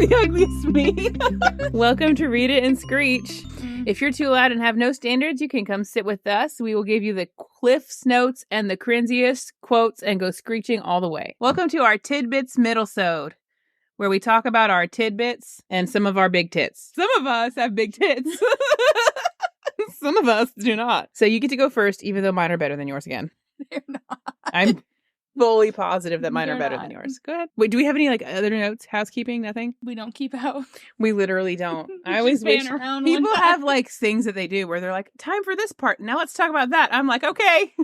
the ugliest me. Welcome to Read It and Screech. If you're too loud and have no standards, you can come sit with us. We will give you the Cliff's Notes and the cringiest quotes and go screeching all the way. Welcome to our Tidbits Middlesode, where we talk about our tidbits and some of our big tits. Some of us have big tits. Some of us do not. So you get to go first, even though mine are better than yours again. They're not. I'm fully positive that mine They're are better not. than yours. Go ahead. Wait, do we have any other notes? Housekeeping? Nothing? We don't keep out. We literally don't. We I always just wish ran around people one have time. things that they do where they're like, time for this part. Now let's talk about that. I'm like, okay.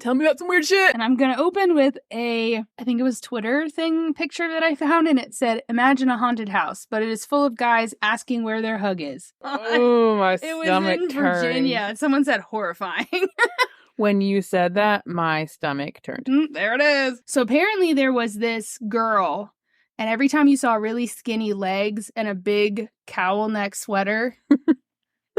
Tell me about some weird shit. And I'm going to open with I think it was Twitter picture that I found, and it said, imagine a haunted house, but it is full of guys asking where their hug is. Oh, my It was stomach in turned. Virginia, and someone said horrifying. When you said that, my stomach turned. There it is. So apparently there was this girl, and every time you saw really skinny legs and a big cowl neck sweater,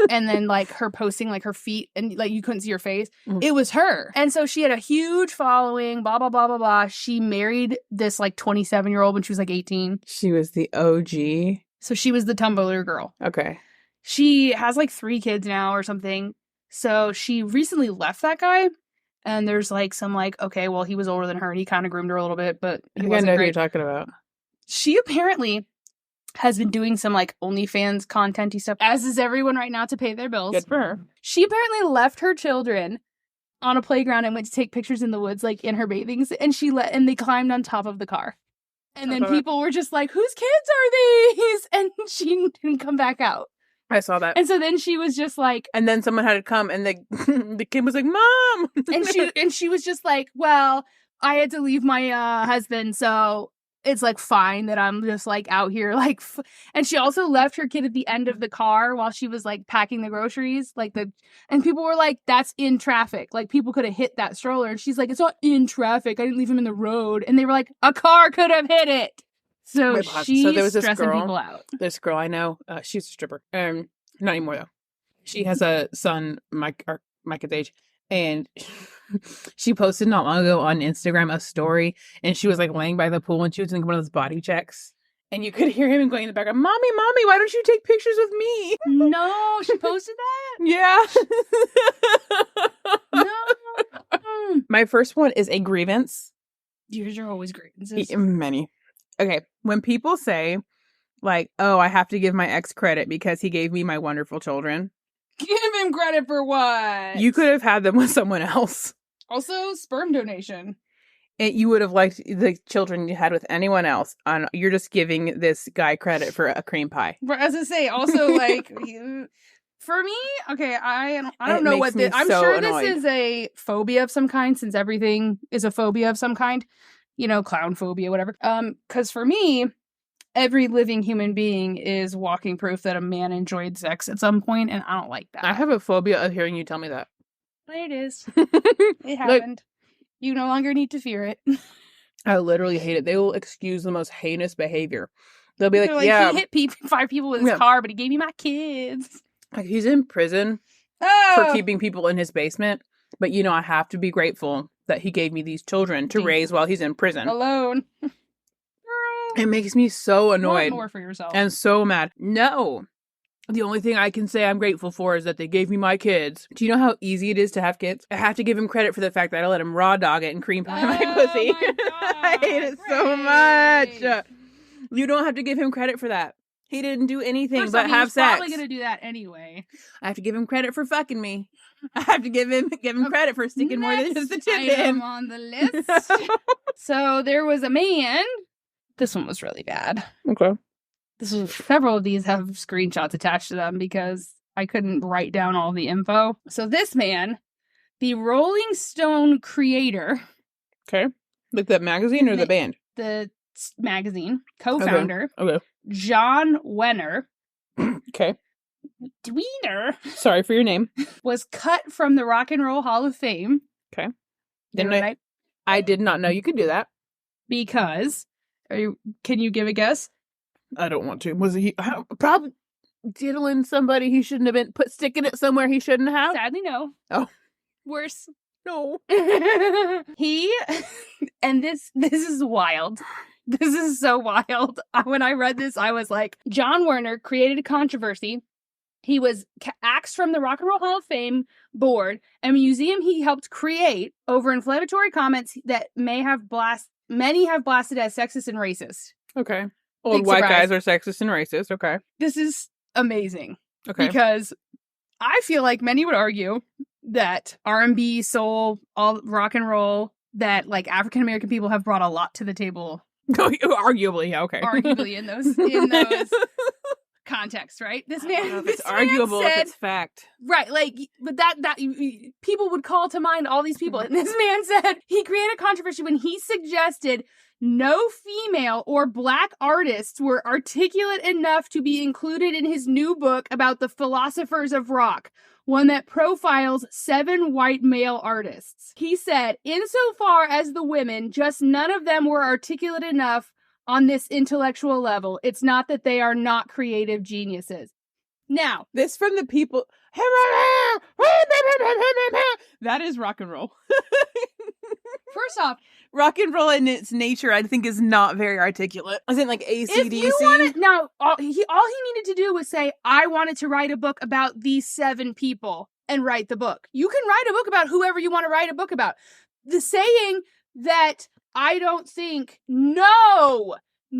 and then her posting her feet and you couldn't see her face, it was her. And so she had a huge following, blah, blah, blah, blah, blah. She married this 27-year-old when she was 18. She was the OG. So she was the Tumblr girl. Okay. She has 3 kids now or something. So she recently left that guy, and there's some okay, well, he was older than her and he kind of groomed her a little bit, but I he think I wasn't know who great. you're talking about. She apparently has been doing some OnlyFans content-y stuff, as is everyone right now, to pay their bills. Good for her. She apparently left her children on a playground and went to take pictures in the woods, in her bathing suit, and they climbed on top of the car. And then people were just like, whose kids are these? And she didn't come back out. I saw that. And so then she was just and then someone had to come, and the kid was like, Mom! and she was just like, well, I had to leave my husband, so it's fine that I'm just out here and she also left her kid at the end of the car while she was packing the groceries, and people were like, that's in traffic, people could have hit that stroller, and she's like, it's not in traffic, I didn't leave him in the road, and they were like, a car could have hit it. So she's so there was this stressing girl, people out. This girl I know, she's a stripper. Not anymore though. She has a son, my kid's age, and she posted not long ago on Instagram a story, and she was laying by the pool, and she was doing one of those body checks, and you could hear him going in the background, "Mommy, why don't you take pictures with me?" No, she posted that? Yeah. No. My first one is a grievance. Yours are always grievances. Many. Okay, when people say, oh, I have to give my ex credit because he gave me my wonderful children. Give him credit for what? You could have had them with someone else. Also, sperm donation. And you would have liked the children you had with anyone else. You're just giving this guy credit for a cream pie. As I say, also, for me, okay, I don't know what this... I'm sure annoyed. This is a phobia of some kind, since everything is a phobia of some kind. Clown phobia, whatever. Because for me, every living human being is walking proof that a man enjoyed sex at some point, and I don't like that. I have a phobia of hearing you tell me that. It is. It happened. You no longer need to fear it. I literally hate it. They will excuse the most heinous behavior. They'll be yeah. He hit 5 people with his car, but he gave me my kids. He's in prison for keeping people in his basement. But, I have to be grateful that he gave me these children to raise while he's in prison. Alone. It makes me so annoyed. Want more for yourself. And so mad. No. The only thing I can say I'm grateful for is that they gave me my kids. Do you know how easy it is to have kids? I have to give him credit for the fact that I let him raw dog it and cream pie my pussy. My God, I hate it so much. You don't have to give him credit for that. He didn't do anything but have sex. He's probably going to do that anyway. I have to give him credit for fucking me. I have to give him credit for sticking more than just the tip in. On the list. So there was a man. This one was really bad. Okay. Several of these have screenshots attached to them because I couldn't write down all the info. So this man, the Rolling Stone creator. Okay. Like the magazine or the band? The magazine. Co-founder. Okay. John Wenner. Okay. Dwener. Sorry for your name. Was cut from the Rock and Roll Hall of Fame. Okay. I did not know you could do that. Because, can you give a guess? I don't want to. Was he probably diddling somebody he shouldn't have been, sticking it somewhere he shouldn't have? Sadly, no. Oh. Worse. No. He, and this is wild. This is so wild. When I read this, I was like, John Werner created a controversy. He was axed from the Rock and Roll Hall of Fame board, a museum he helped create over inflammatory comments that many have blasted as sexist and racist. Okay. Old white guys are sexist and racist. Okay. This is amazing. Okay. Because I feel like many would argue that R&B, soul, all rock and roll, that like African American people have brought a lot to the table. Arguably, yeah, okay. Arguably in those contexts, right? This man, it's arguable if it's fact, right? Like, but that people would call to mind all these people, and this man said he created controversy when he suggested no female or black artists were articulate enough to be included in his new book about the philosophers of rock, one that profiles 7 white male artists. He said, insofar as the women, just none of them were articulate enough on this intellectual level. It's not that they are not creative geniuses. Now, this from the people. That is rock and roll. First off, rock and roll in its nature, I think, is not very articulate. I think like AC/DC. If you wanted, now, all he needed to do was say, I wanted to write a book about these 7 people and write the book. You can write a book about whoever you want to write a book about. The saying that I don't think, no, he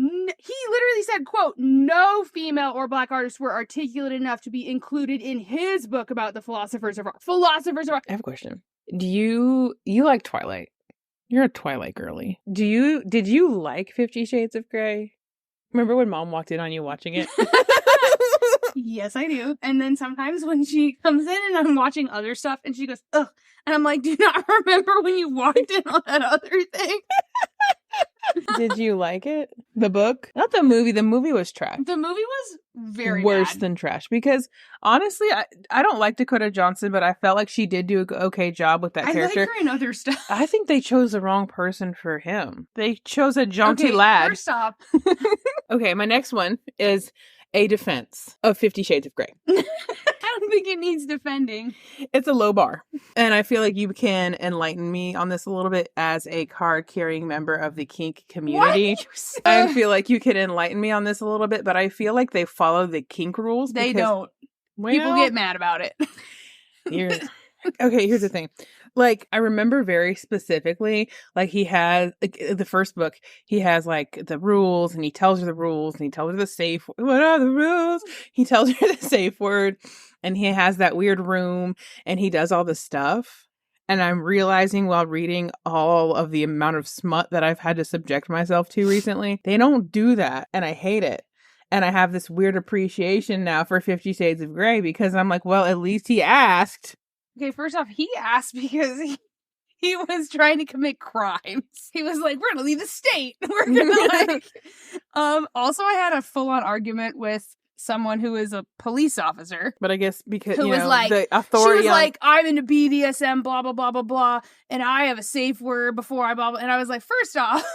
literally said, quote, no female or black artists were articulate enough to be included in his book about the philosophers of rock. Philosophers of rock. I have a question. Do you like Twilight? You're a Twilight girly. Did you like 50 Shades of Grey? Remember when Mom walked in on you watching it? Yes, I do. And then sometimes when she comes in and I'm watching other stuff and she goes, ugh. And I'm like, do you not remember when you walked in on that other thing? Did you like it? The book? Not the movie. The movie was trash. The movie was very worse bad. than trash. Because honestly, I don't like Dakota Johnson, but I felt like she did do an okay job with that character. I like her in other stuff. I think they chose the wrong person for him. They chose a jaunty lad. First off. Okay, my next one is a defense of 50 Shades of Grey. I don't think it needs defending. It's a low bar. And I feel like you can enlighten me on this a little bit as a card-carrying member of the kink community. I feel like you can enlighten me on this a little bit, but I feel like they follow the kink rules. They don't. Well, people get mad about it. Okay, here's the thing. Like, I remember very specifically, like, he has, like, the first book, he has, like, the rules, and he tells her the rules, and he tells her the safe, what are the rules? He tells her the safe word, and he has that weird room, and he does all the stuff. And I'm realizing while reading all of the amount of smut that I've had to subject myself to recently, they don't do that, and I hate it. And I have this weird appreciation now for 50 Shades of Grey, because I'm like, well, at least he asked. Okay, first off, he asked because he was trying to commit crimes. He was like, we're going to leave the state. We're going to like... Also, I had a full-on argument with someone who is a police officer. But I guess because, who was like, the authority she was like, I'm into BDSM, blah, blah, blah, blah, blah, and I have a safe word before I blah, blah. And I was like, first off...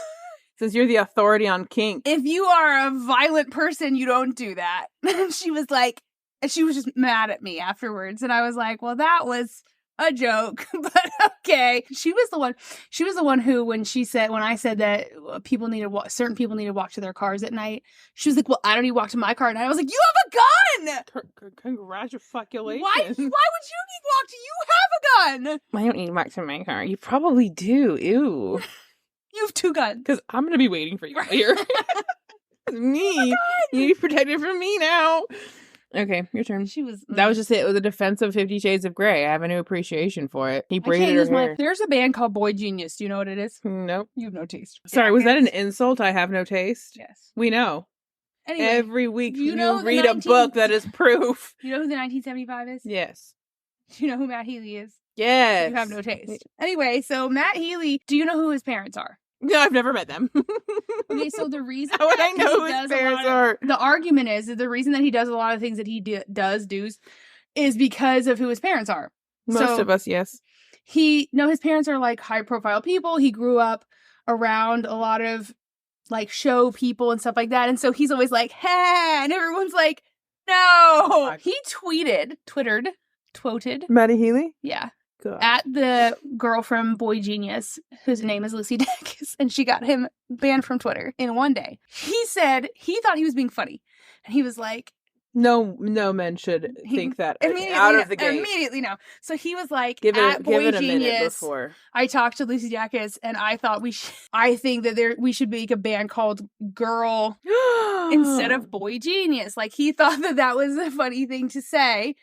Since you're the authority on kink. If you are a violent person, you don't do that. And she was like... And she was just mad at me afterwards. And I was like, well, that was a joke, but okay. She was the one who, when I said that certain people need to walk to their cars at night, she was like, well, I don't need to walk to my car. And I was like, you have a gun! Congratulations. Why would you need to walk to? You have a gun! I don't need to walk to my car. You probably do. Ew. You have 2 guns. Because I'm going to be waiting for you here. Me. You need to be protected from me now. Okay, your turn. That was just it. It was a defense of 50 Shades of Grey. I have a new appreciation for it. He braided her hair. There's a band called Boy Genius. Do you know what it is? Nope. You have no taste. Sorry, was that an insult? I have no taste? Yes. We know. Anyway, every week you read a book that is proof. You know who the 1975 is? Yes. Do you know who Matt Healy is? Yes. You have no taste. Anyway, so Matt Healy, do you know who his parents are? No, I've never met them. Okay, so the reason how would I know who his parents are? The argument is that the reason that he does a lot of things that he does is because of who his parents are. Most of us, yes. His parents are like high profile people. He grew up around a lot of like show people and stuff like that. And so he's always like, hey, and everyone's like, no. He twittered. Matty Healy? Yeah. God. at the girl from Boy Genius, whose name is Lucy Dacus, and she got him banned from Twitter in one day. He said he thought he was being funny. And he was like, No men should think that immediately out of the gate. Immediately no. So he was like, Give at it Boy a minute Genius, before. I talked to Lucy Dacus, and I thought I think that we should make a band called Girl instead of Boy Genius. Like, he thought that was a funny thing to say.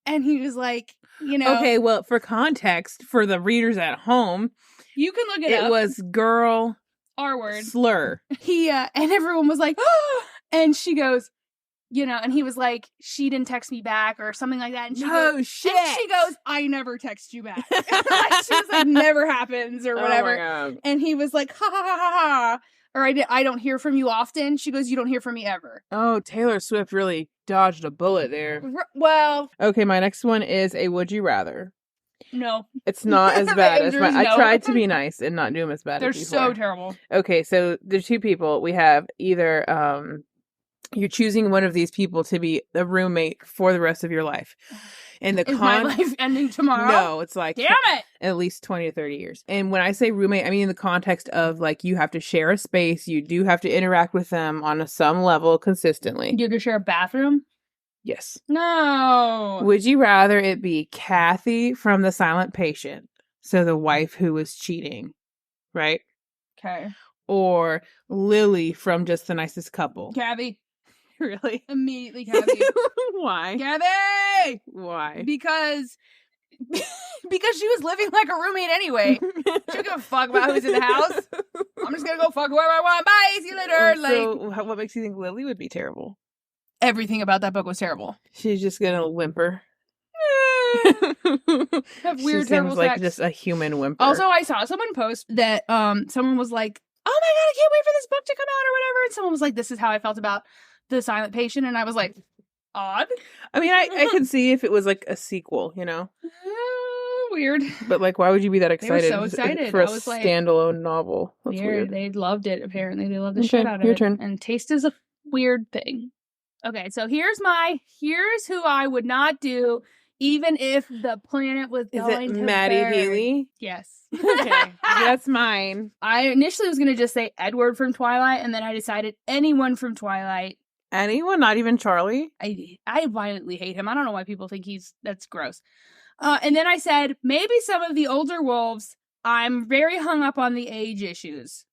And he was like, you know. Okay, well, for context, for the readers at home, you can look it up. It was girl R word slur. He and everyone was like, oh! And she goes, you know, and he was like, she didn't text me back or something like that. And shit. And she goes, I never text you back. Like, she was like, never happens or whatever. Oh my God. And he was like, ha ha ha ha ha. Or I don't hear from you often. She goes, you don't hear from me ever. Oh, Taylor Swift really dodged a bullet there. Well. Okay, my next one is a would you rather. No. It's not as bad as my... No. I tried to be nice and not do them as bad They're as before. so terrible. Okay, so there's two people. We have either... you're choosing one of these people to be a roommate for the rest of your life. And Is my life ending tomorrow? No, it's like... Damn it! At least 20 to 30 years. And when I say roommate, I mean in the context of, like, you have to share a space. You do have to interact with them on some level consistently. You have to share a bathroom? Yes. No. Would you rather it be Kathy from The Silent Patient, so the wife who was cheating, right? Okay. Or Lily from Just the Nicest Couple? Kathy. Really? Immediately Kathy. Why? Kathy! Why? Because she was living like a roommate anyway. She don't give a fuck about who's in the house. I'm just gonna go fuck whoever I want. Bye, see you later. So what makes you think Lily would be terrible? Everything about that book was terrible. She's just gonna whimper. Have weird, she terrible seems like sex. just a human whimper. Also, I saw someone post that someone was like, oh my God, I can't wait for this book to come out or whatever. And someone was like, this is how I felt about The Silent Patient. And I was like, odd. I mean, I could see if it was like a sequel, you know? Weird. But like, why would you be that excited? They were so excited. For a I was like, standalone novel. That's weird. weird. They loved it, apparently. They loved the Okay, shit out of your it. turn. And taste is a weird thing. Okay, so here's who I would not do, even if the planet was going to Maddie burn. Healy? Yes. Okay, that's mine. I initially was going to just say Edward from Twilight, and then I decided anyone from Twilight. Anyone? Not even Charlie? I violently hate him. I don't know why people think that's gross. And then I said, maybe some of the older wolves. I'm very hung up on the age issues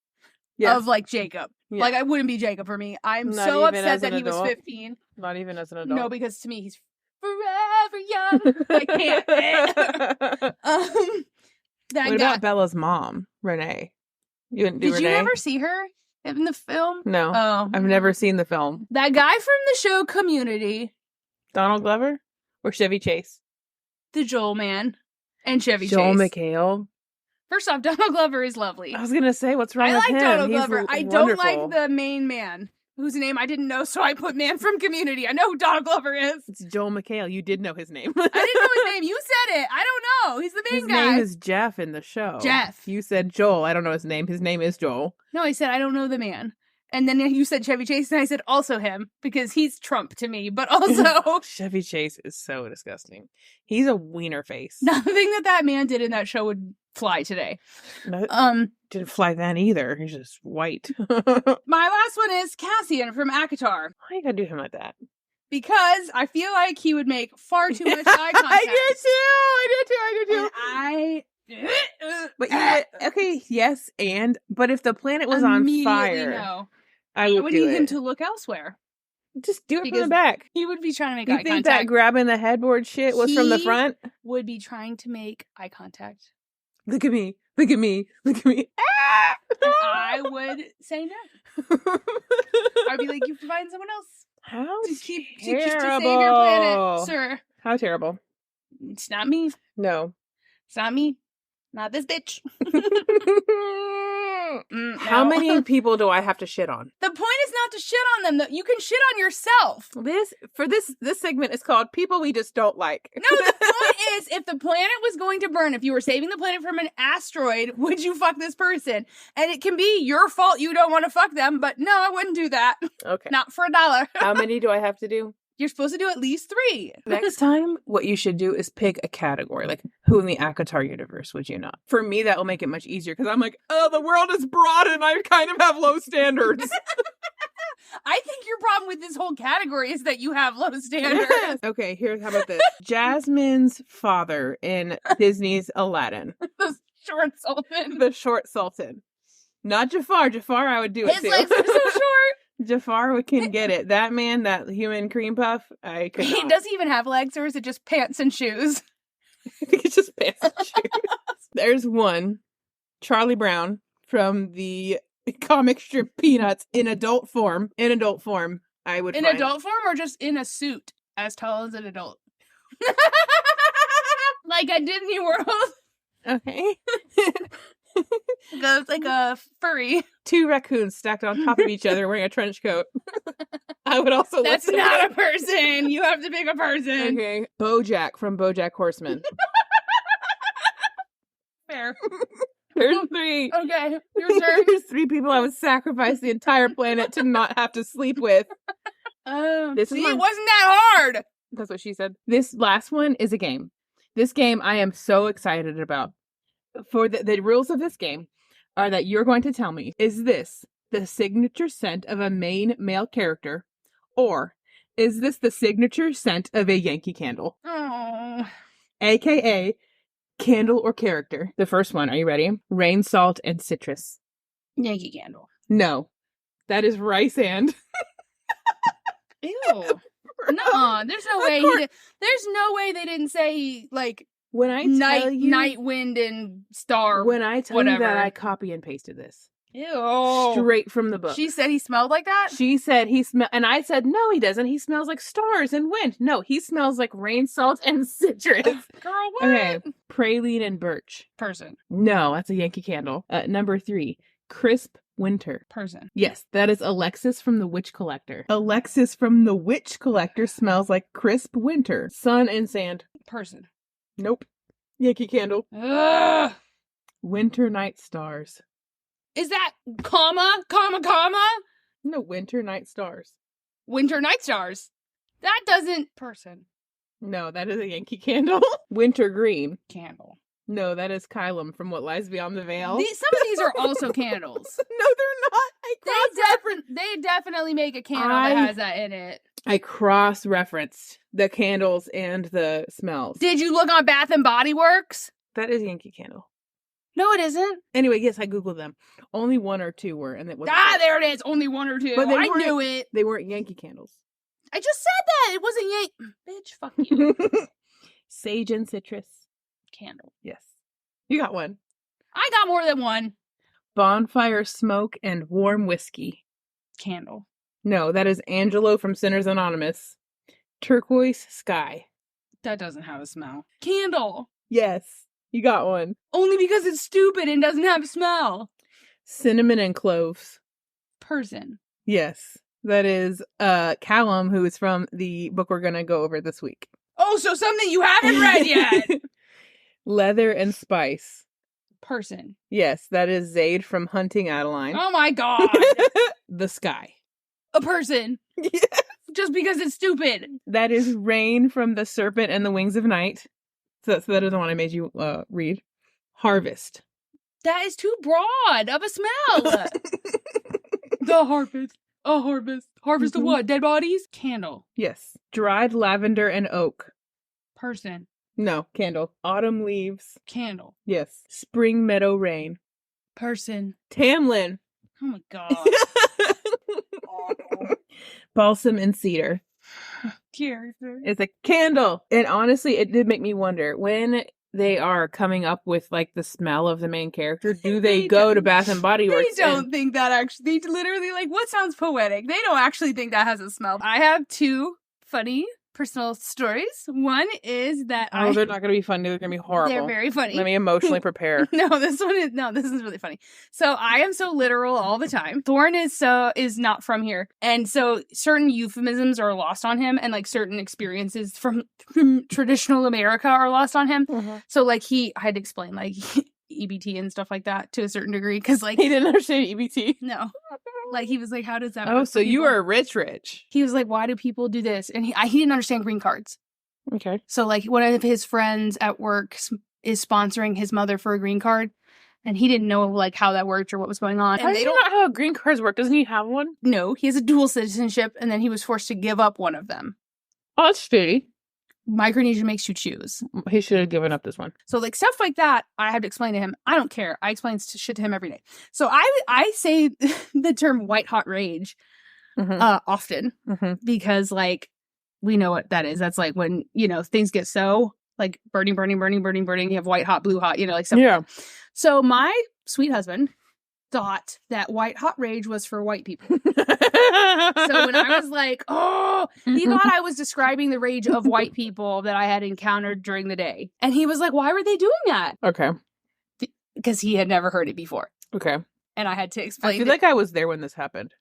of like Jacob. Yeah. Like, I wouldn't be Jacob for me. I'm Not so upset that he was 15. Not even as an adult. No, because to me he's forever young. I can't. What about Bella's mom, Renee? You didn't do Did Renee? you ever see her in the film? No. Oh, I've never seen the film. That guy from the show Community. Donald Glover or Chevy Chase? The Joel man and Chevy Joel Chase. McHale. First off, Donald Glover is lovely. I was gonna say, what's wrong I with like him? Donald He's Glover. I don't like the main man, whose name I didn't know, so I put man from Community. I know who Donald Glover is. It's Joel McHale. You did know his name. I didn't know his name. You said it. I don't know. He's the main guy. His name is Jeff in the show. Jeff. You said Joel. I don't know his name. His name is Joel. No, I said I don't know the man. And then you said Chevy Chase, and I said also him, because he's Trump to me, but also... Chevy Chase is so disgusting. He's a wiener face. Nothing that man did in that show would fly today. Didn't fly then either. He's just white. My last one is Cassian from ACOTAR. Why you gotta do him like that? Because I feel like he would make far too much eye contact. I do too. And but okay, yes, but if the planet was on fire, no. I would need it. him to look elsewhere. Just do it from the back. He would be trying to make you eye think contact. that grabbing the headboard shit was from the front? Would be trying to make eye contact. Look at me. Look at me. Look at me. Ah! I would say no. I'd be like, you can find someone else. How to save your terrible. planet, sir. How terrible. It's not me. No. It's not me. Not this bitch. How many people do I have to shit on? The point is not to shit on them. You can shit on yourself. This segment is called People We Just Don't Like. No, the point is, if the planet was going to burn, if you were saving the planet from an asteroid, would you fuck this person? And it can be your fault you don't want to fuck them, but no, I wouldn't do that. Okay. Not for $1. How many do I have to do? You're supposed to do at least 3. Next time, what you should do is pick a category. Like, who in the ACOTAR universe would you not? For me, that will make it much easier because I'm like, oh, the world is broad and I kind of have low standards. I think your problem with this whole category is that you have low standards. Okay, how about this? Jasmine's father in Disney's Aladdin. The short sultan. The short sultan. Not Jafar. Jafar, I would do it His too. legs are so short. Jafar can get it. That man, that human cream puff, I could not. Does he even have legs, or is it just pants and shoes? I think it's just pants and shoes. There's one. Charlie Brown from the comic strip Peanuts in adult form. In adult form, I would In find. adult form, or just in a suit as tall as an adult? Like a Disney World. Okay. Goes like a furry. 2 raccoons stacked on top of each other wearing a trench coat. I would also That's listen not to a person. You have to pick a person. Okay. BoJack from BoJack Horseman. Fair. There's 3. Okay, your turn. There's 3 people I would sacrifice the entire planet to not have to sleep with. This is See, my- it wasn't that hard. That's what she said. This last one is a game. This game I am so excited about. For the rules of this game are that you're going to tell me, is this the signature scent of a main male character, or is this the signature scent of a Yankee Candle? Oh. AKA candle or character. The first one, are you ready? Rain, salt, and citrus. Yankee Candle. No. That is rice and. Ew. No, there's no way. There's no way they didn't say like When I tell you, night wind and star. when I tell whatever. you that I copy and pasted this Ew. straight from the book. She said he smelled like that. She said he smell, and I said no, he doesn't. He smells like stars and wind. No, he smells like rain, salt, and citrus. Girl, what? Okay, praline and birch. Person. No, that's a Yankee Candle. Number 3, crisp winter. Person. Yes, that is Alexis from The Witch Collector. Alexis from The Witch Collector smells like crisp winter. Sun and sand. Person. Nope. Yankee Candle. Ugh. Winter night stars. Is that comma? No, winter night stars. Winter night stars. That doesn't person. No, that is a Yankee Candle. Winter green. Candle. No, that is Kylam from What Lies Beyond the Veil. Some of these are also candles. No, they're not. They definitely make a candle I- that has that in it. I cross-referenced the candles and the smells. Did you look on Bath and Body Works? That is Yankee Candle. No, it isn't. Anyway, yes, I googled them. Only 1 or 2 were, and it wasn't. There it is. Only 1 or 2. But they I weren't- knew it. They weren't Yankee Candles. I just said that. It wasn't Bitch, fuck you. Sage and citrus. Candle. Yes, you got one. I got more than 1. Bonfire smoke and warm whiskey. Candle. No, that is Angelo from Sinners Anonymous. Turquoise sky. That doesn't have a smell. Candle. Yes, you got one. Only because it's stupid and doesn't have a smell. Cinnamon and cloves. Person. Yes, that is Callum, who is from the book we're going to go over this week. Oh, so something you haven't read yet. Leather and spice. Person. Yes, that is Zaid from Hunting Adeline. Oh my god. The sky. A person. Yes. Just because it's stupid. That is Rain from The Serpent and the Wings of Night. So that is the one I made you read. Harvest. That is too broad of a smell. The harvest. A harvest. Harvest of what? Dead bodies? Candle. Yes. Dried lavender and oak. Person. No, candle. Autumn leaves. Candle. Yes. Spring meadow rain. Person. Tamlin. Oh my god. Balsam and cedar. Character. It's a candle. And honestly, it did make me wonder, when they are coming up with like the smell of the main character, do they go don't- to Bath and Body They Works? don't think that actually. They literally like, what sounds poetic? They don't actually think that has a smell. I have 2 funny personal stories. One is that Oh, they're not going to be funny. They're going to be horrible. they're very funny. Let me emotionally prepare. This is really funny. So I am so literal all the time. Thorne is not from here. And so certain euphemisms are lost on him, and like certain experiences from traditional America are lost on him. Mm-hmm. So like I had to explain like EBT and stuff like that to a certain degree, because like He didn't understand EBT. no. Like he was like, how does that Oh, work so for you people? are rich. He was like, why do people do this? And he didn't understand green cards. Okay. So like one of his friends at work is sponsoring his mother for a green card. And he didn't know, like, how that worked or what was going on. And they don't know how green cards work. Doesn't he have one? No, he has a dual citizenship, and then he was forced to give up one of them. Oh, that's shitty. Micronesia makes you choose. He should have given up this one. So, like, stuff like that, I have to explain to him. I don't care. I explain shit to him every day. So I say the term white hot rage often because, like, we know what that is. That's like when, you know, things get so, like, burning. You have white hot, blue hot, you know, like stuff. Yeah. Like that. So my sweet husband thought that white hot rage was for white people. So when I was like, oh, he thought I was describing the rage of white people that I had encountered during the day. And he was like, why were they doing that? Okay. Because he had never heard it before. Okay. And I had to explain. I feel like I was there when this happened.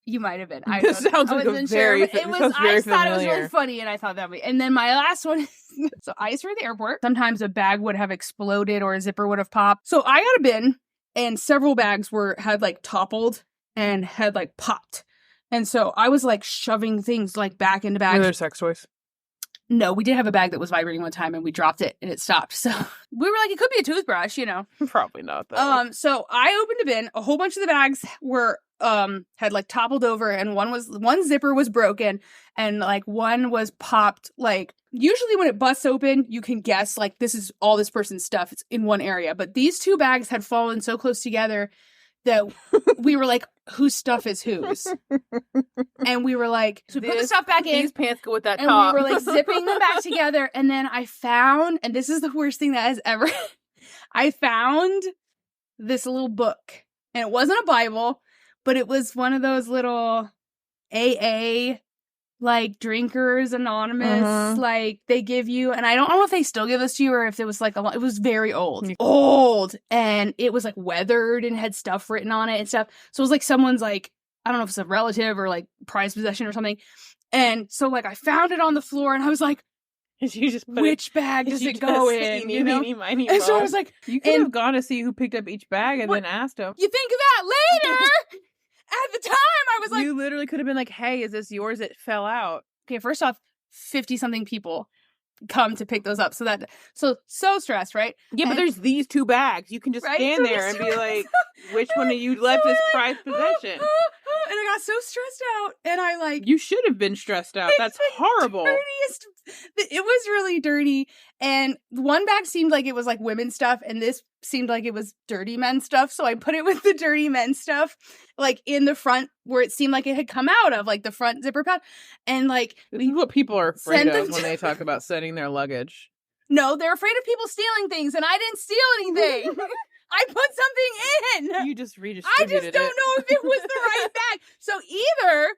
You might have been. This sounds like a very, it was. I thought it was really funny, and I thought that would be. And then my last one. So I used to work at the airport. Sometimes a bag would have exploded or a zipper would have popped. So I got a bin, and several bags had like toppled and had like popped. And so I was like shoving things like back into bags. Were there sex toys? No, we did have a bag that was vibrating one time, and we dropped it, and it stopped. So we were like, it could be a toothbrush, you know. Probably not though. So I opened a bin. A whole bunch of the bags were had like toppled over, and one zipper was broken, and like one was popped. Like usually when it busts open, you can guess like this is all this person's stuff. It's in one area, but these two bags had fallen so close together that we were like, whose stuff is whose? And we were like, so we put the stuff back in. These pants go with that and top. we were like zipping them back together. And then I found, and this is the worst thing that has ever, I found this little book. And it wasn't a Bible, but it was one of those little AA, like Drinkers Anonymous, like they give you, and I don't know if they still give this to you or if it was like it was very old, and it was like weathered and had stuff written on it and stuff. So it was like someone's like, I don't know if it's a relative or like prized possession or something. And so like I found it on the floor, and I was like, you just which bag does it go in? You know? And so I was like, you could have gone to see who picked up each bag and then asked him. You think of that later. At the time, I was like... You literally could have been like, hey, is this yours? It fell out. Okay, first off, 50-something people come to pick those up. So stressed, right? Yeah, but there's these two bags. You can just stand there and be like, which one of you left this prized possession? And I got so stressed out. And I like... You should have been stressed out. That's horrible. It was really dirty. And one bag seemed like it was like women's stuff, and this seemed like it was dirty men's stuff. So I put it with the dirty men's stuff, like in the front where it seemed like it had come out of, like the front zipper pouch. And like, this is what people are afraid of when they talk about sending their luggage. No, they're afraid of people stealing things, and I didn't steal anything. I put something in. You just redistributed it. I just don't know if it was the right bag. So either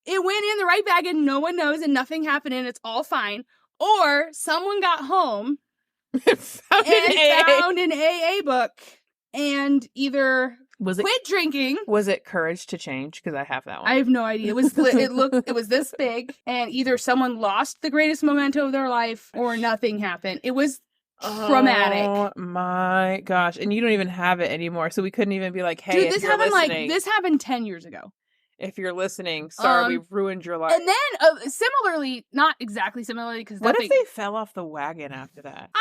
it went in the right bag and no one knows and nothing happened and it's all fine, or someone got home and found an AA book and either quit drinking. Was it Courage to Change? Because I have that one. I have no idea. It was this big, and either someone lost the greatest memento of their life or nothing happened. It was traumatic. Oh my gosh. And you don't even have it anymore. So we couldn't even be like, hey, dude, this happened 10 years ago. If you're listening, sorry, we ruined your life. And then, similarly, not exactly similarly, because what if they fell off the wagon after that?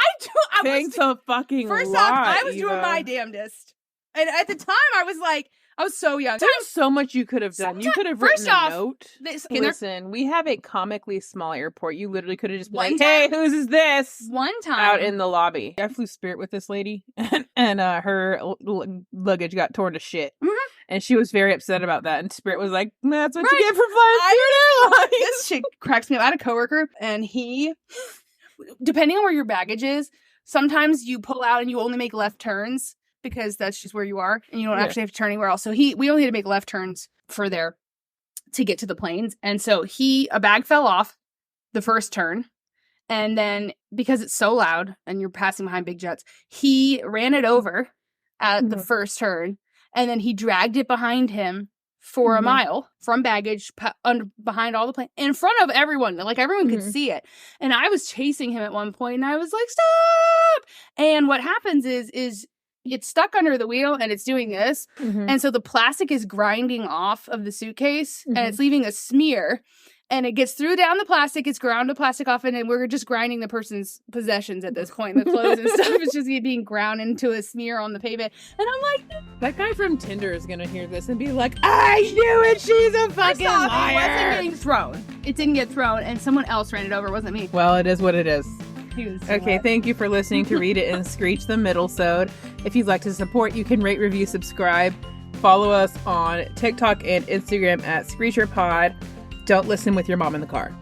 Thanks a fucking First lot, off, I was Eva. doing my damnedest. And at the time, I was like, I was so young. There's so much you could have done. You could have written a note. Listen, we have a comically small airport. You literally could have just been like, hey, whose is this? One time. Out in the lobby. I flew Spirit with this lady, and her luggage got torn to shit. Mm-hmm. And she was very upset about that. And Spirit was like, that's what you get for flying Spirit Airlines. This chick cracks me up. I had a coworker, and he, depending on where your baggage is, sometimes you pull out and you only make left turns, because that's just where you are, and you don't actually have to turn anywhere else. So we only had to make left turns to get to the planes. And so a bag fell off the first turn. And then because it's so loud and you're passing behind big jets, he ran it over at the first turn. And then he dragged it behind him for a mile from baggage behind all the planes in front of everyone. Like everyone could see it. And I was chasing him at one point, and I was like, stop. And what happens is it's stuck under the wheel and it's doing this. And so the plastic is grinding off of the suitcase and it's leaving a smear. and it gets through down the plastic. It's ground to plastic off, and we're just grinding the person's possessions at this point. The clothes and stuff is just being ground into a smear on the pavement. And I'm like, that guy from Tinder is gonna hear this and be like, I knew it, she's a fucking liar. It wasn't getting thrown. It didn't get thrown, and someone else ran it over. It wasn't me. Well, it is what it is. Okay, thank you for listening to Read It and Screech the Middle-sode. If you'd like to support, you can rate, review, subscribe. Follow us on TikTok and Instagram at ScreecherPod. Don't listen with your mom in the car.